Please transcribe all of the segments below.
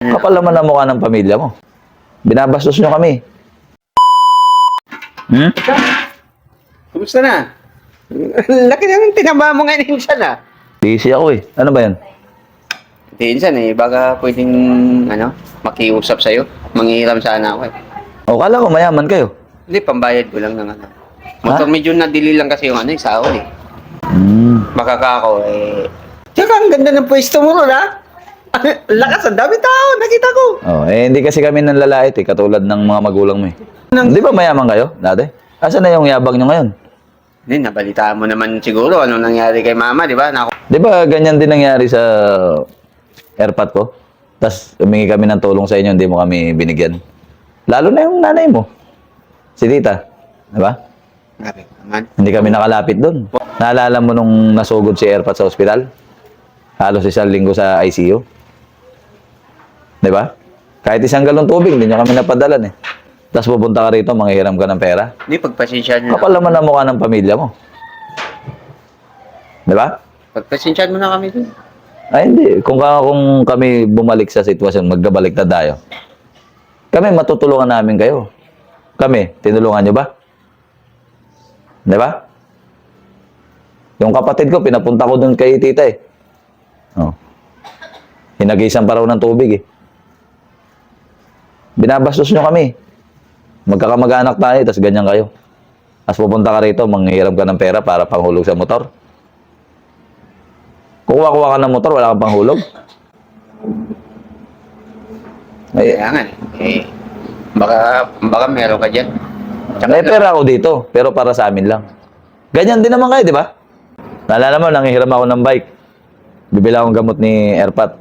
Kapal naman ang mukha ng pamilya mo. Binabastos nyo kami. Hmm? Kumusta na? Laki ng tinama mo ngayon, Insan, ah. Busy ako eh. Ano ba yan? Hindi, Insan, eh. Baka pwedeng, makiusap sa'yo. Manghihiram sana ako, eh. O, kala ko mayaman kayo. Hindi, pambayad ko lang ng Motor medyo nadili lang kasi yung sahod, eh. Baka ka ako, eh. Tsaka, ang ganda ng pwesto mo ron, ha? Lakas, ang dami tao, nakita ko. Oh, hindi kasi kami nanlalait eh, katulad ng mga magulang mo eh. Di ba mayaman kayo dati? Asan na yung yabang nyo ngayon? Hindi, nabalitaan mo naman siguro ano nangyari kay mama, di ba? Di ba ganyan din nangyari sa airpot ko? Tapos humingi kami ng tulong sa inyo, hindi mo kami binigyan. Lalo na yung nanay mo. Si tita. Di ba? Grabe naman. Hindi kami nakalapit doon. Naalala mo nung nasugod si airpot sa ospital? Halos isang linggo sa ICU. Di ba? Kahit isang galong tubig, hindi nyo kami napadalan eh. Tapos pupunta ka rito, manghihiram ka ng pera. Hindi, pagpasensyahan mo Kapal naman ang mukha ng pamilya mo. Di ba? Pagpasensyahan mo na kami dun. Ay, hindi. Kung kami bumalik sa sitwasyon, magkabaliktad tayo. Kami, matutulungan namin kayo. Kami, tinulungan nyo ba? Di ba? Yung kapatid ko, pinapunta ko dun kay tita eh. Oh. Hinagisan pa raw ng tubig eh. Binabastos nyo kami. Magkakamag-anak tayo, tapos ganyan kayo. Tapos pupunta ka rito, manghihiram ka ng pera para panghulog sa motor. Kukuha-kuha ka ng motor, wala kang panghulog. Ay, Kaya nga eh. Baka meron ka dyan. may pera ako dito, pero para sa amin lang. Ganyan din naman kayo, di ba? Naalala mo, nanghihiram ako ng bike. Bibili akong gamot ni Airpat.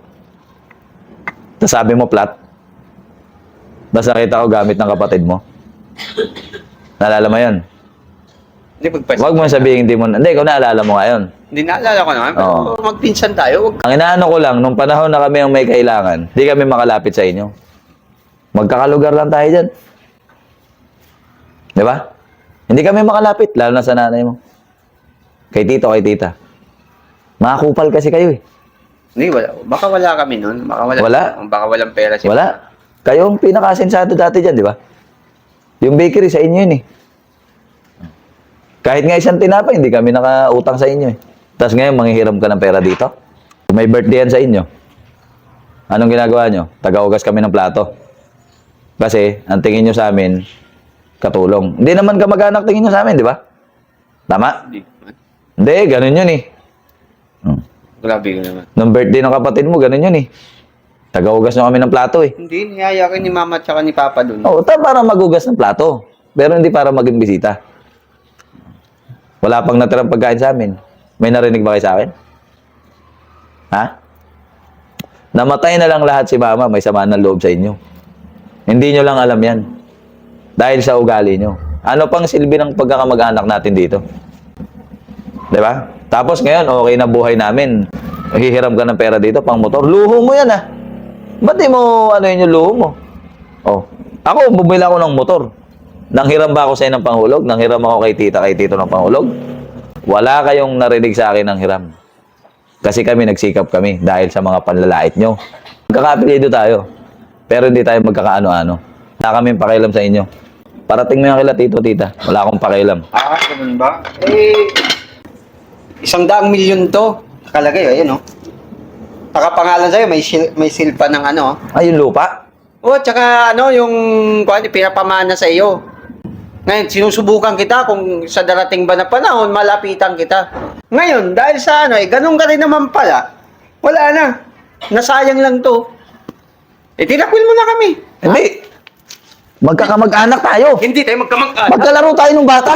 Tapos sabi mo, flat. Tapos nakita ko gamit ng kapatid mo. Naalala mo yun? Hindi, Huwag mo sabihin, hindi, ikaw naalala mo ngayon. Hindi naalala ko naman, pero Oo. magpinsan tayo. Ang inaano ko lang, nung panahon na kami ang may kailangan, di kami makalapit sa inyo. Magkakalugar lang tayo dyan. Di ba? Hindi kami makalapit, lalo na sa nanay mo. Kay tito, kay tita. Makakupal kasi kayo eh. Hindi, wala. Baka wala kami nun. Wala? Baka walang pera siya. Wala. Kayo ang pinakasensado dati dyan, di ba? Yung bakery sa inyo yun eh. Kahit nga isang tinapay, hindi kami nakautang sa inyo eh. Tapos ngayon, manghihiram ka ng pera dito. May birthday yan sa inyo. Anong ginagawa nyo? Taga-ugas kami ng plato. Kasi, ang tingin nyo sa amin, katulong. Hindi naman kamag-anak tingin nyo sa amin, di ba? Tama? Hindi, ganun yun eh. Grabe ka naman. Nung birthday ng kapatid mo, ganun yun eh. Taga-ugas nyo kami ng plato eh. Hindi, niyaya ka ni mama at saka ni papa dun. Oo, para magugas ng plato. Pero hindi para maging bisita. Wala pang natirang pagkain sa amin. May narinig ba kayo sa akin? Ha? Namatay na lang lahat si mama, may sama ng loob sa inyo. Hindi nyo lang alam yan. Dahil sa ugali nyo. Ano pang silbi ng pagkakamag-anak natin dito? Diba? Tapos ngayon, okay na buhay namin. Hihiram ka ng pera dito, pang motor. Luho mo yan ah. Ba't di mo, yun yung luho mo? Oh. Ako, bumili ako ng motor. Nanghiram ba ako sa inyo ng panghulog? Nanghiram ako kay tita, kay tito ng panghulog? Wala kayong narinig sa akin ng hiram. Kasi kami, nagsikap kami dahil sa mga panlalait nyo. Magkakapilido tayo. Pero hindi tayo magkakaano-ano. Wala kami pakialam sa inyo. Parating mo yung kila tito, tita. Wala akong pakialam. Ganun ba? 100 milyon to. Nakalagay, ayan oh. Nakapangalan sa'yo, may silpa ng Ay, yung lupa? Oh, tsaka yung pinapamana sa iyo. Ngayon, sinusubukan kita kung sa darating ba na panahon, malapitan kita. Ngayon, dahil sa ganun ka rin naman pala, wala na. Nasayang lang to. Tinakwil mo na kami. Hindi. Magkakamag-anak tayo. Hindi tayo magkamag-anak. Magkalaro tayo ng bata.